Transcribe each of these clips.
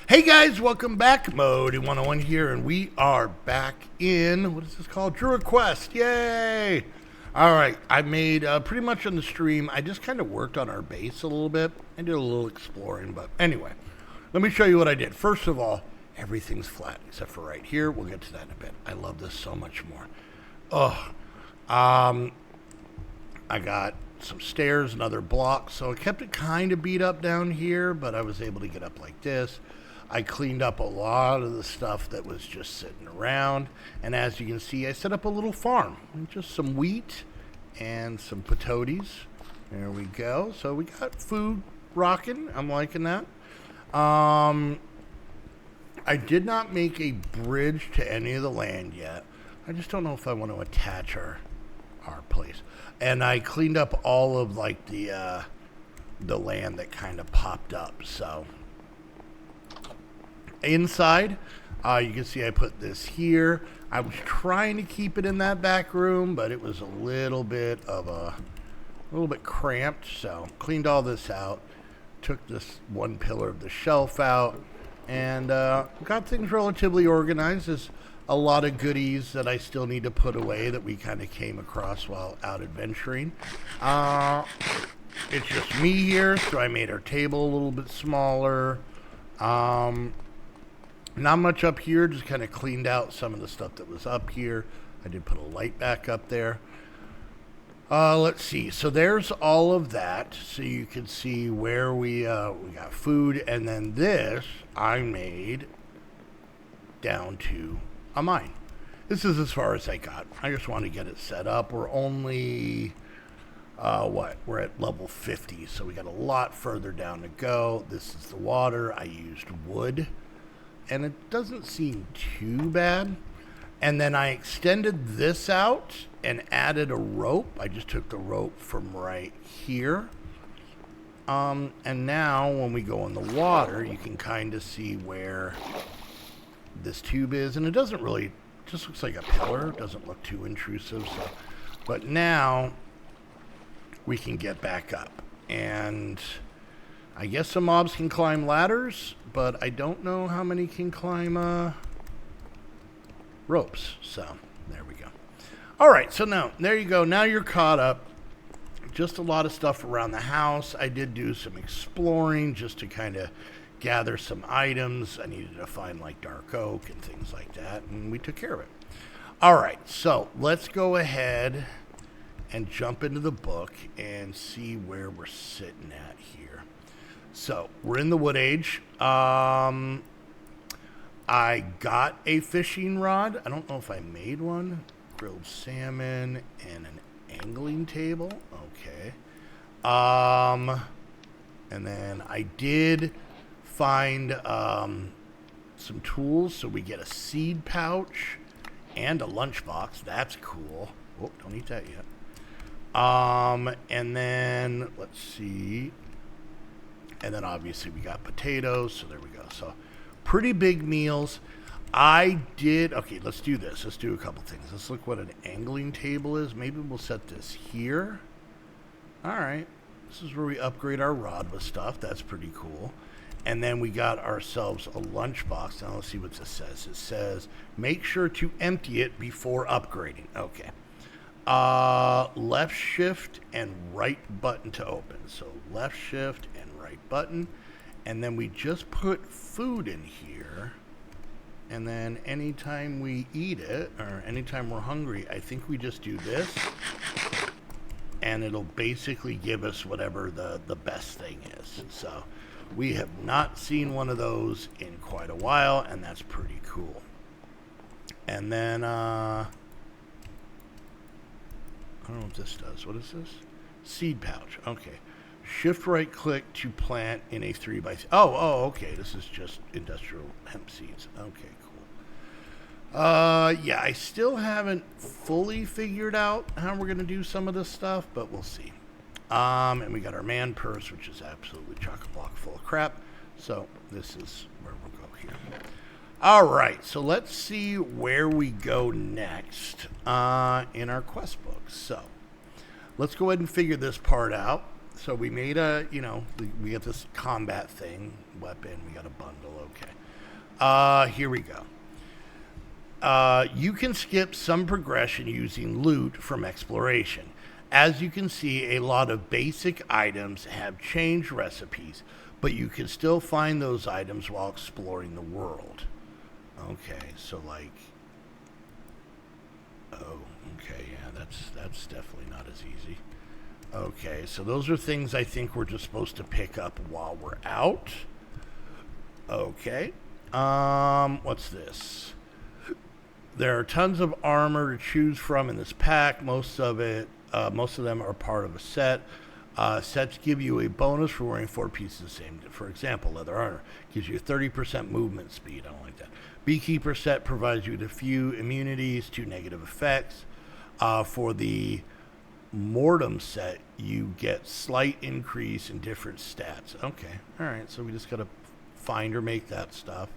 Hey guys, welcome back. Modi 101 here, and we are back in, what is this called? Druid Quest. Yay! Alright, I made pretty much on the stream, I just kind of worked on our base a little bit. I did a little exploring, but anyway, let me show you what I did. First of all, everything's flat except for right here. We'll get to that in a bit. I love this so much more. I got some stairs, another block, so I kept it kind of beat up down here, but I was able to get up like this. I cleaned up a lot of the stuff that was just sitting around, and as you can see, I set up a little farm, just some wheat and some potatoes. There we go. So we got food rocking. I'm liking that. I did not make a bridge to any of the land yet. I just don't know if I want to attach our place. And I cleaned up all of like the land that kind of popped up. So inside, you can see I put this here. I was trying to keep it in that back room, but it was a little bit cramped. So cleaned all this out, took this one pillar of the shelf out, and got things relatively organized. There's a lot of goodies that I still need to put away that we kind of came across while out adventuring. It's just me here, so I made our table a little bit smaller. Not much up here, just kind of cleaned out some of the stuff that was up here. I did put a light back up there. Let's see. So there's all of that. So you can see where we got food. And then this I made down to a mine. This is as far as I got. I just want to get it set up. We're only, we're at level 50. So we got a lot further down to go. This is the water. I used wood, and it doesn't seem too bad. And then I extended this out and added a rope. I just took the rope from right here. And now when we go in the water, you can kind of see where this tube is. And it doesn't really, just looks like a pillar. It doesn't look too intrusive. So, but now we can get back up. And I guess some mobs can climb ladders, but I don't know how many can climb ropes. So there we go. All right, so now there you go. Now you're caught up. Just a lot of stuff around the house. I did do some exploring just to kind of gather some items. I needed to find like dark oak and things like that, and we took care of it. All right, so let's go ahead and jump into the book and see where we're sitting at here. So we're in the Wood Age. I got a fishing rod. I don't know if I made one. Grilled salmon and an angling table. Okay. And then I did find some tools. So we get a seed pouch and a lunchbox. That's cool. Oh, don't eat that yet. And then let's see. And then obviously we got potatoes, so there we go. So pretty big meals. Okay, let's do this. Let's do a couple things. Let's look what an angling table is. Maybe we'll set this here. All right. This is where we upgrade our rod with stuff. That's pretty cool. And then we got ourselves a lunchbox. Now let's see what this says. It says, make sure to empty it before upgrading. Okay. Left shift and right button to open. So left shift and right button, and then we just put food in here, and then anytime we eat it or anytime we're hungry, I think we just do this, and it'll basically give us whatever the best thing is. So we have not seen one of those in quite a while, and that's pretty cool. And then I don't know what this does. What is this? Seed pouch. Okay. Shift right click to plant in a 3x3. Oh, okay. This is just industrial hemp seeds. Okay, cool. Yeah, I still haven't fully figured out how we're going to do some of this stuff, but we'll see. And we got our man purse, which is absolutely chock-a-block full of crap. So this is where we'll go here. All right, so let's see where we go next in our quest book. So let's go ahead and figure this part out. So we made a, we got this combat thing, weapon, we got a bundle, okay. Here we go. You can skip some progression using loot from exploration. As you can see, a lot of basic items have changed recipes, but you can still find those items while exploring the world. Okay, so like, oh, okay, yeah, that's definitely not as easy. Okay, so those are things I think we're just supposed to pick up while we're out. Okay, what's this? There are tons of armor to choose from in this pack. Most of them are part of a set. Sets give you a bonus for wearing 4 pieces of the same. For example, leather armor gives you 30% movement speed. I don't like that. Beekeeper set provides you with a few immunities to negative effects. For the Mortem set, you get slight increase in different stats. Okay, all right. So we just got to find or make that stuff.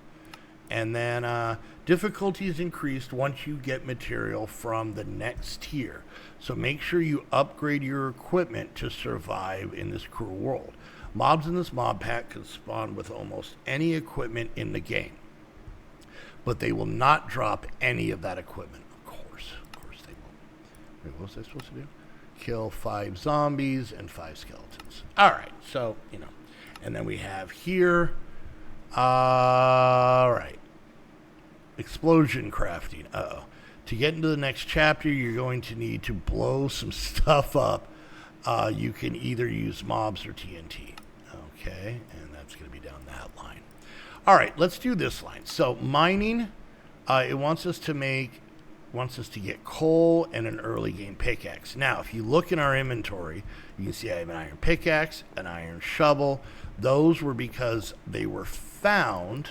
And then difficulty is increased once you get material from the next tier. So make sure you upgrade your equipment to survive in this cruel world. Mobs in this mob pack can spawn with almost any equipment in the game, but they will not drop any of that equipment. Of course they won't. Wait, what was I supposed to do? Kill 5 zombies and 5 skeletons. All right, so, and then we have here, all right. Explosion crafting. Uh-oh. To get into the next chapter, you're going to need to blow some stuff up. You can either use mobs or TNT. Okay, and that's going to be down that line. All right, let's do this line. So mining, it wants us to get coal and an early game pickaxe. Now, if you look in our inventory, you can see I have an iron pickaxe, an iron shovel. Those were because they were found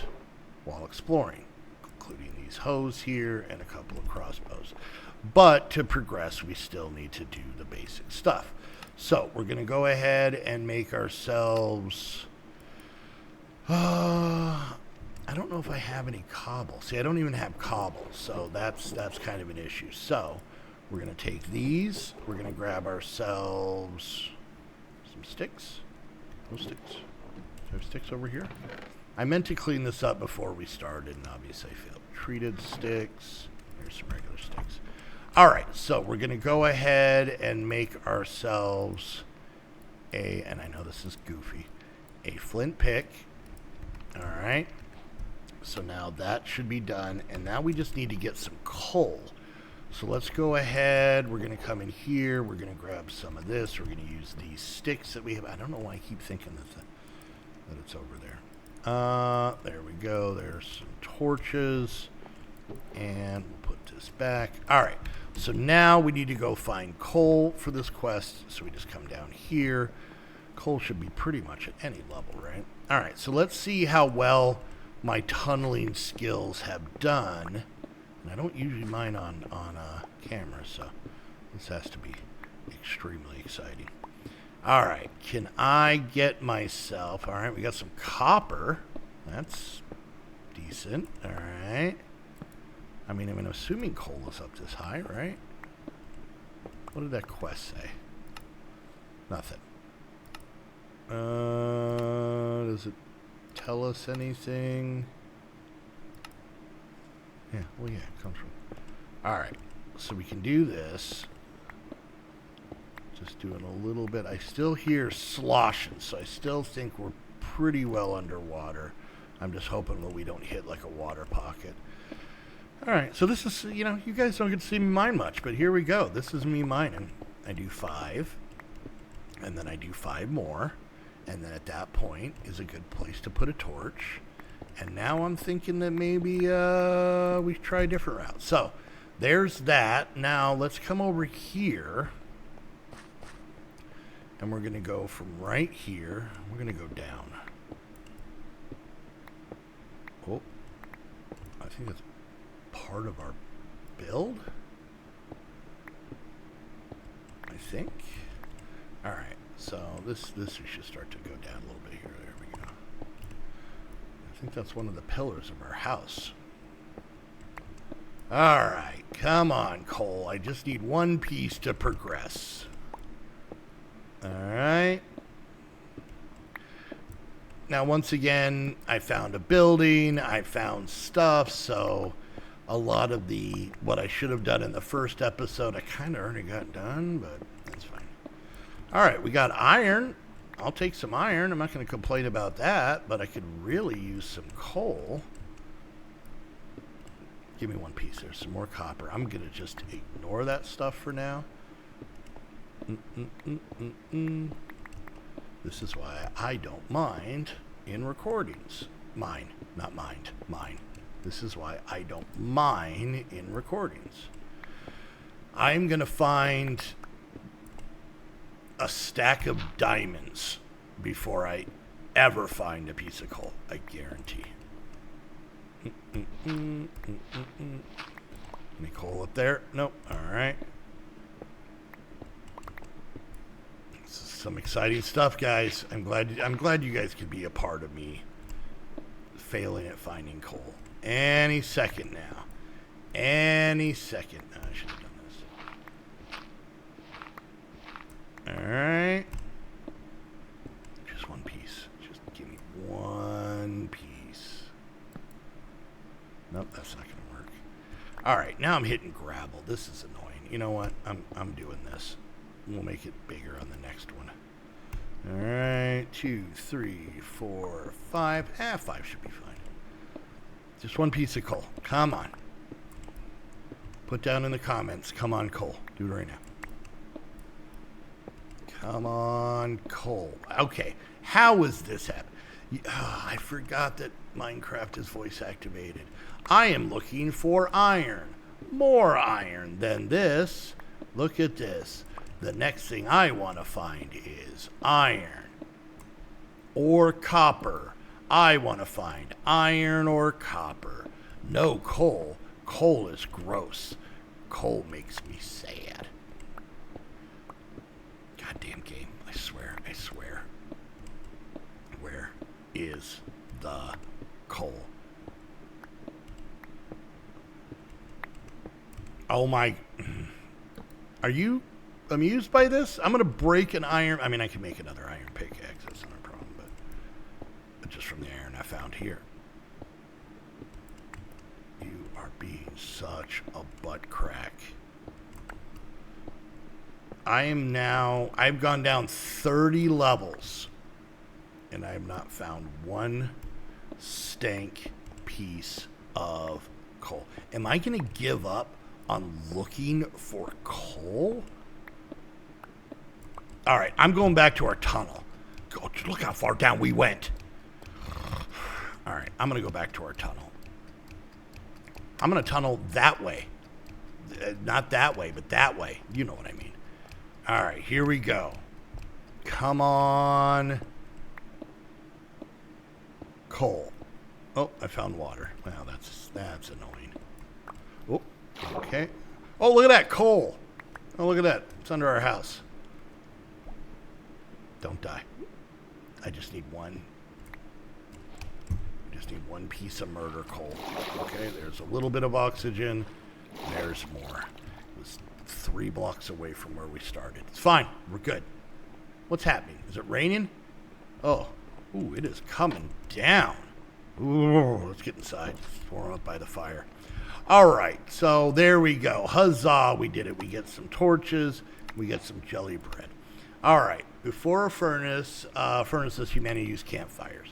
while exploring, including these hoes here and a couple of crossbows. But to progress, we still need to do the basic stuff. So we're going to go ahead and make ourselves... I don't know if I have any cobble. See, I don't even have cobble, so that's kind of an issue. So we're going to take these. We're going to grab ourselves some sticks. No sticks. Do I have sticks over here? I meant to clean this up before we started, and obviously I failed. Treated sticks. Here's some regular sticks. All right, so we're going to go ahead and make ourselves and I know this is goofy, a flint pick. All right. So now that should be done, and now we just need to get some coal. So let's go ahead. We're going to come in here. We're going to grab some of this. We're going to use these sticks that we have. I don't know why I keep thinking that it's over there. There we go. There's some torches, and we'll put this back. All right. So now we need to go find coal for this quest. So we just come down here. Coal should be pretty much at any level, right? All right. So let's see how well my tunneling skills have done. And I don't usually mine on camera, so this has to be extremely exciting. All right, can I get myself... All right, we got some copper. That's decent. All right. I mean, I'm assuming coal is up this high, right? What did that quest say? Nothing. Does it tell us anything? Yeah, well, yeah, it comes from... All right, so we can do this. Just doing a little bit. I still hear sloshing, so I still think we're pretty well underwater. I'm just hoping that we don't hit like a water pocket. All right, so this is, you guys don't get to see me mine much, but here we go. This is me mining. I do 5, and then I do 5 more, and then at that point is a good place to put a torch. And now I'm thinking that maybe we try a different route. So there's that. Now let's come over here. And we're going to go from right here. We're going to go down. Oh, I think that's part of our build. I think. All right. So this should start to go down a little bit here. There we go. I think that's one of the pillars of our house. All right. Come on, coal. I just need one piece to progress. All right. Now, once again, I found a building, I found stuff, so a lot of what I should have done in the first episode, I kind of already got done, but that's fine. All right, we got iron. I'll take some iron. I'm not going to complain about that, but I could really use some coal. Give me one piece. There's some more copper. I'm going to just ignore that stuff for now. This is why I don't mind in recordings. Mine, not mind. Mine. This is why I don't mine in recordings. I'm going to find a stack of diamonds before I ever find a piece of coal. I guarantee. Any coal up there? Nope. All right. This is some exciting stuff, guys. I'm glad you guys could be a part of me failing at finding coal. Any second now. Any second. Oh, I should have done this. All right. Just one piece. Just give me one piece. Nope, that's not going to work. All right, now I'm hitting gravel. This is annoying. You know what? I'm doing this. We'll make it bigger on the next one. All right, 2, 3, 4, 5. 5 should be fine. Just one piece of coal. Come on. Put down in the comments. Come on, coal. Do it right now. Come on, coal. Okay. How is this happen? I forgot that Minecraft is voice activated. I am looking for iron. More iron than this. Look at this. The next thing I want to find is iron or copper. I want to find iron or copper. No coal. Coal is gross. Coal makes me sad. Goddamn game. I swear. Where is the coal? Oh my. Are you amused by this? I'm going to break an iron. I mean, I can make another iron pickaxe. That's not a problem. But just from the iron I found here. You are being such a butt crack. I've gone down 30 levels. And I have not found one stank piece of coal. Am I going to give up on looking for coal? All right, I'm going back to our tunnel. Look how far down we went. All right, I'm going to go back to our tunnel. I'm going to tunnel that way. Not that way, but that way. You know what I mean. All right, here we go. Come on. Coal. Oh, I found water. Wow, that's annoying. Oh, okay. Oh, look at that coal. Oh, look at that. It's under our house. Don't die. I just need one. Just need one piece of murder coal. Okay, there's a little bit of oxygen. There's more. It was 3 blocks away from where we started. It's fine. We're good. What's happening? Is it raining? Oh. Ooh, it is coming down. Ooh, let's get inside. Let's warm up by the fire. All right, so there we go. Huzzah, we did it. We get some torches. We get some jelly bread. All right, before a furnaces, humanity use campfires.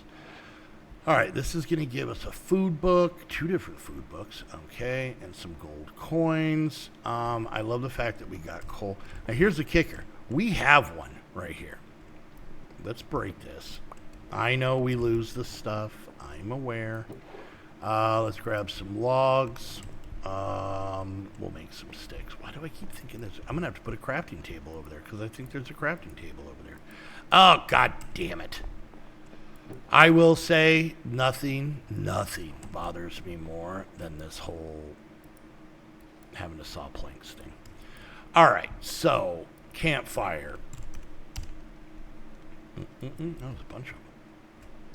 All right, this is going to give us a food book, 2 different food books, okay, and some gold coins. I love the fact that we got coal. Now, here's the kicker. We have one right here. Let's break this. I know we lose the stuff. I'm aware. Let's grab some logs. We'll make some sticks. Why do I keep thinking this? I'm going to have to put a crafting table over there because I think there's a crafting table over there. Oh, God damn it. I will say nothing bothers me more than this whole having to saw planks thing. All right, so campfire. That was a bunch of them.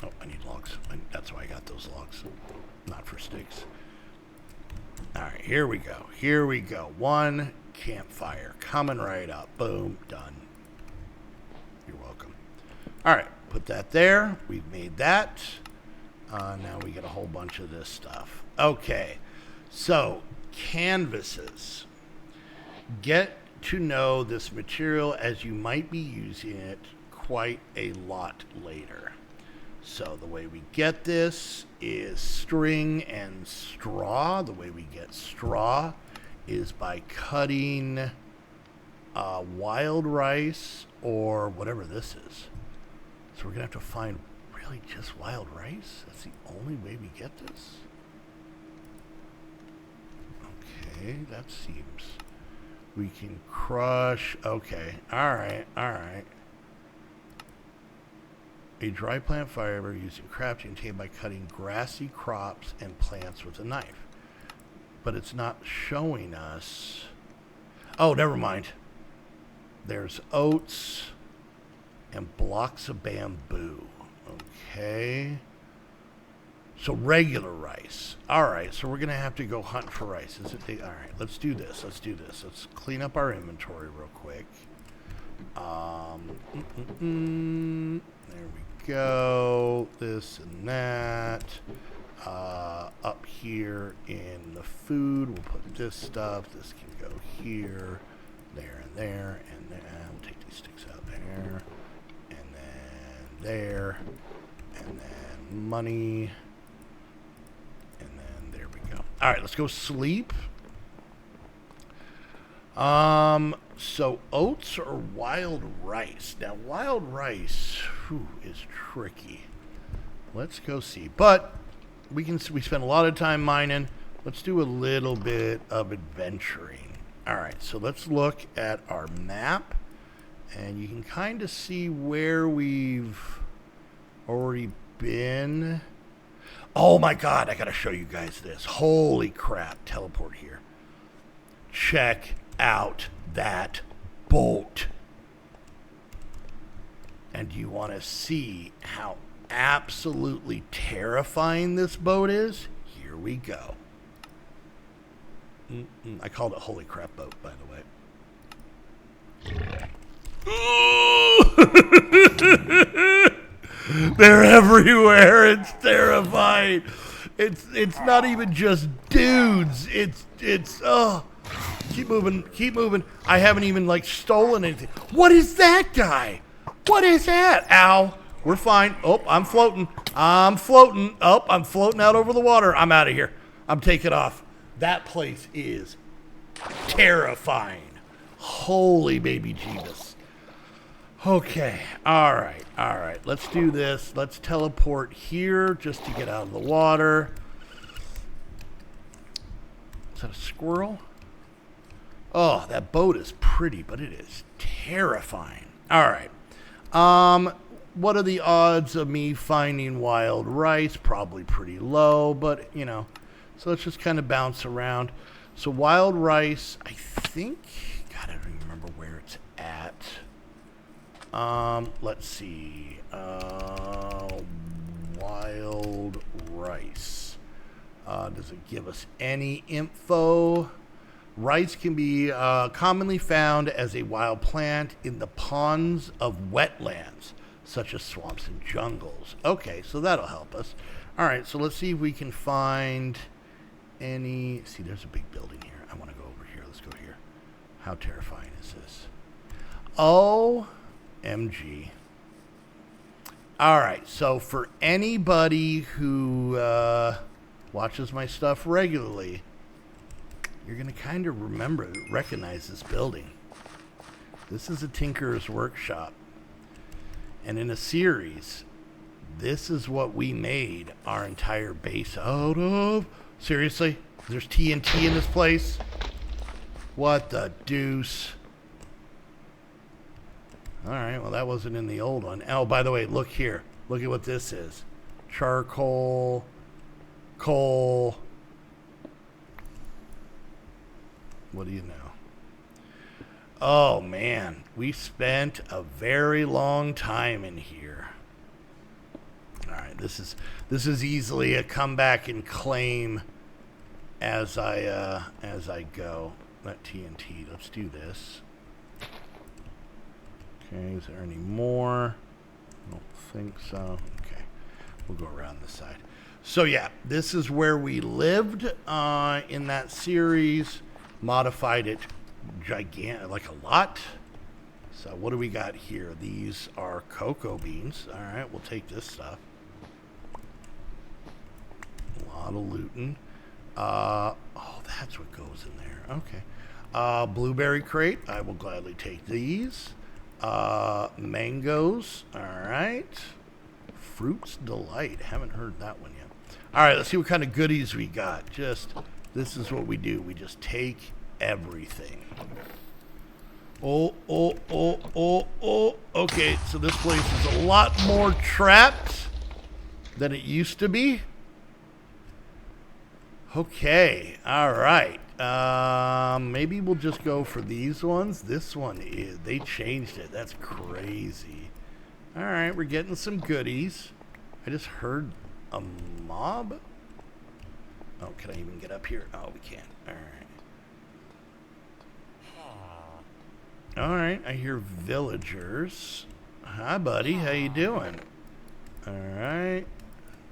Oh, I need logs. That's why I got those logs. Not for sticks. All right, here we go. Here we go. 1 campfire coming right up. Boom, done. You're welcome. All right, Put that there. We've made that. Now we get a whole bunch of this stuff. Okay, so canvases. Get to know this material as you might be using it quite a lot later. So the way we get this is string and straw. The way we get straw is by cutting wild rice or whatever this is. So we're going to have to find really just wild rice. That's the only way we get this. Okay, that seems... We can crush... Okay, alright. A dry plant fiber using crafting tape by cutting grassy crops and plants with a knife. But it's not showing us... Oh, never mind. There's oats and blocks of bamboo. Okay. So regular rice. Alright, so we're going to have to go hunt for rice. Alright, let's do this. Let's clean up our inventory real quick. There we go. This and that. Up here in the food, we'll put this stuff. This can go here, there, and there. And then we'll take these sticks out there. And then there. And then money. And then there we go. All right, let's go sleep. So oats or wild rice? Now, wild rice is tricky. Let's go see. But we spend a lot of time mining. Let's do a little bit of adventuring. All right, so let's look at our map. And you can kind of see where we've already been. Oh my God, I got to show you guys this. Holy crap, teleport here. Check out that boat. And you want to see how absolutely terrifying this boat is? Here we go. I called it Holy Crap Boat, by the way. They're everywhere. It's terrifying. It's not even just dudes. It's keep moving. I haven't even stolen anything. What is that guy? What is that? Ow. We're fine. Oh, I'm floating. Oh, I'm floating out over the water. I'm out of here. I'm taking off. That place is terrifying. Holy baby Jesus. Okay. All right. Let's do this. Let's teleport here just to get out of the water. Is that a squirrel? Oh, that boat is pretty, but it is terrifying. All right. What are the odds of me finding wild rice? Probably pretty low, but, so let's just kind of bounce around. So wild rice, I think, God, I don't even remember where it's at. Let's see. Wild rice. Does it give us any info? Rice can be commonly found as a wild plant in the ponds of wetlands, such as swamps and jungles. Okay, so that'll help us. All right, so let's see if we can find any... See, there's a big building here. I want to go over here. Let's go here. How terrifying is this? OMG. All right, so for anybody who watches my stuff regularly, you're going to kind of recognize this building. This is a Tinker's Workshop. And in a series, this is what we made our entire base out of. Seriously? There's TNT in this place? What the deuce? Alright, well that wasn't in the old one. Oh, by the way, look here. Look at what this is. Charcoal, coal. What do you know? Oh man, we spent a very long time in here. All right, this is easily a come back and claim as I go. That TNT. Let's do this. Okay, is there any more? I don't think so. Okay, we'll go around the side. So yeah, this is where we lived in that series. Modified it gigantic, like a lot. So what do we got here? These are cocoa beans. All right, we'll take this stuff. A lot of looting. Oh, that's what goes in there. Okay. Blueberry crate. I will gladly take these. Mangoes. All right. Fruits Delight. Haven't heard that one yet. All right, let's see what kind of goodies we got. This is what we do. We just take everything. Oh. Okay, so this place is a lot more trapped than it used to be. Okay, all right. Maybe we'll just go for these ones. This one they changed it. That's crazy. All right, we're getting some goodies. I just heard a mob. Oh, can I even get up here? Oh, we can't. All right. All right, I hear villagers. Hi, buddy. How you doing? All right.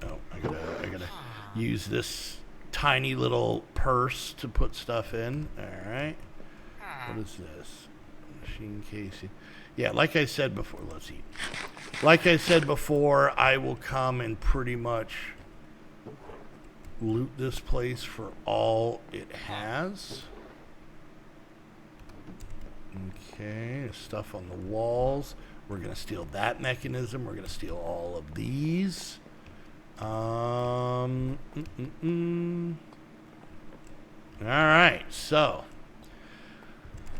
Oh, I gotta use this tiny little purse to put stuff in. All right. What is this? Machine casing. Yeah, like I said before, let's eat. Like I said before, I will come and pretty much loot this place for all it has. Okay, stuff on the walls. We're going to steal that mechanism. We're going to steal all of these. All right, so.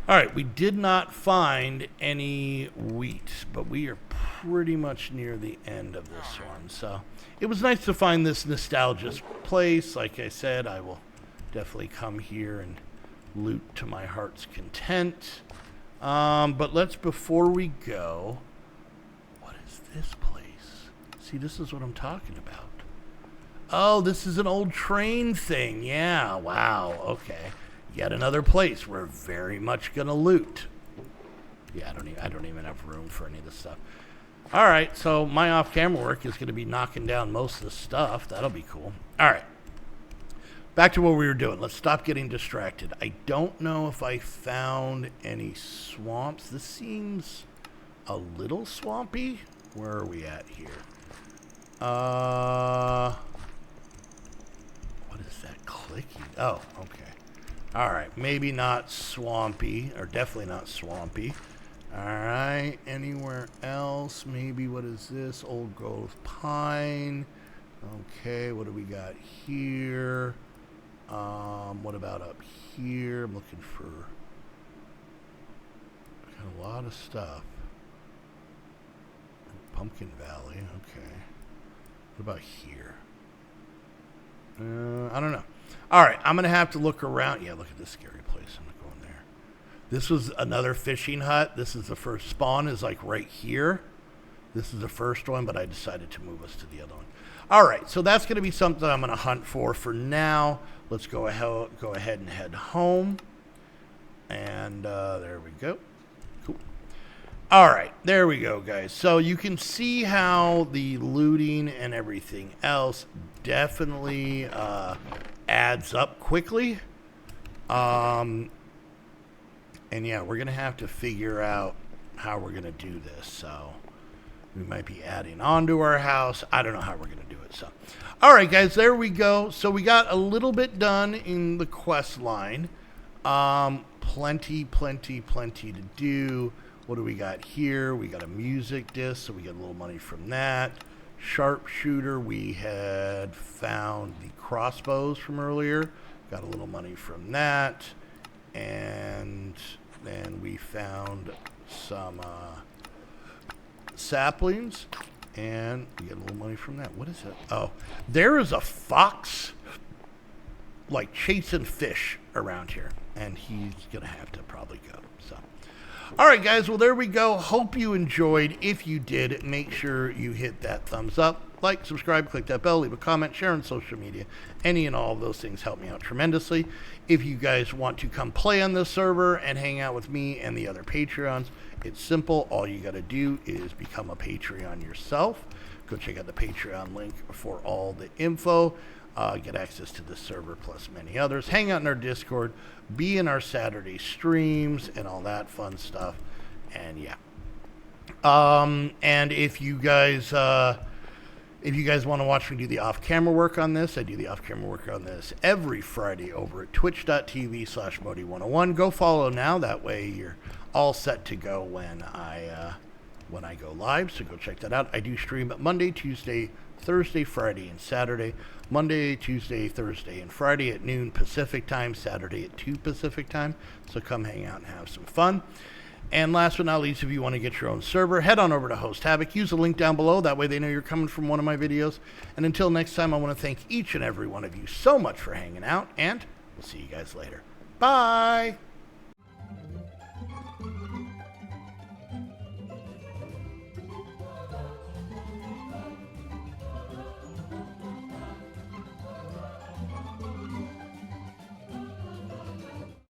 All right, we did not find any wheat, but we are pretty much near the end of this one. So it was nice to find this nostalgic place. Like I said, I will definitely come here and loot to my heart's content. But before we go, what is this place? See, this is what I'm talking about. Oh, this is an old train thing. Yeah, wow, okay. Yet another place we're very much gonna loot. Yeah, I don't even have room for any of this stuff. All right, so my off-camera work is gonna be knocking down most of the stuff. That'll be cool. All right, back to what we were doing. Let's stop getting distracted. I don't know if I found any swamps. This seems a little swampy. Where are we at here? What is that clicking? Oh, okay. All right, maybe not swampy, or definitely not swampy. All right, anywhere else? Maybe, what is this? Old growth pine. Okay, what do we got here? What about up here? I'm looking for got a lot of stuff. Pumpkin Valley, okay. What about here? I don't know. All right, I'm going to have to look around. Yeah, look at this scary place. I'm not going there. This was another fishing hut. This is the first spawn is like right here. This is the first one, but I decided to move us to the other one. All right, so that's going to be something I'm going to hunt for now. Let's go ahead and head home. And there we go. Cool. All right, there we go, guys. So you can see how the looting and everything else definitely adds up quickly. And yeah, we're going to have to figure out how we're going to do this. So we might be adding on to our house. I don't know how we're going to do it. So, all right, guys, there we go. So we got a little bit done in the quest line. Plenty to do. What do we got here? We got a music disc, so we get a little money from that. Sharpshooter, we had found the crossbows from earlier. Got a little money from that. And then we found some saplings, and we get a little money from that. What is it? Oh, there is a fox like chasing fish around here, and he's gonna have to probably go. So, all right, guys, well, there we go. Hope you enjoyed. If you did, make sure you hit that thumbs up. like, subscribe, click that bell, leave a comment, share on social media. Any and all of those things help me out tremendously. If you guys want to come play on this server and hang out with me and the other Patreons, it's simple. All you got to do is become a Patreon yourself. Go check out the Patreon link for all the info. Get access to this server plus many others. Hang out in our Discord. Be in our Saturday streams and all that fun stuff. And yeah. And if you guys want to watch me do the off-camera work on this, I do the off-camera work on this every Friday over at twitch.tv/Modi101. Go follow now. That way you're all set to go when I go live. So go check that out. I do stream Monday, Tuesday, Thursday, Friday, and Saturday. Monday, Tuesday, Thursday, and Friday at noon Pacific time. Saturday at 2 Pacific time. So come hang out and have some fun. And last but not least, if you want to get your own server, head on over to Host Havoc. Use the link down below. That way they know you're coming from one of my videos. And until next time, I want to thank each and every one of you so much for hanging out. And we'll see you guys later. Bye!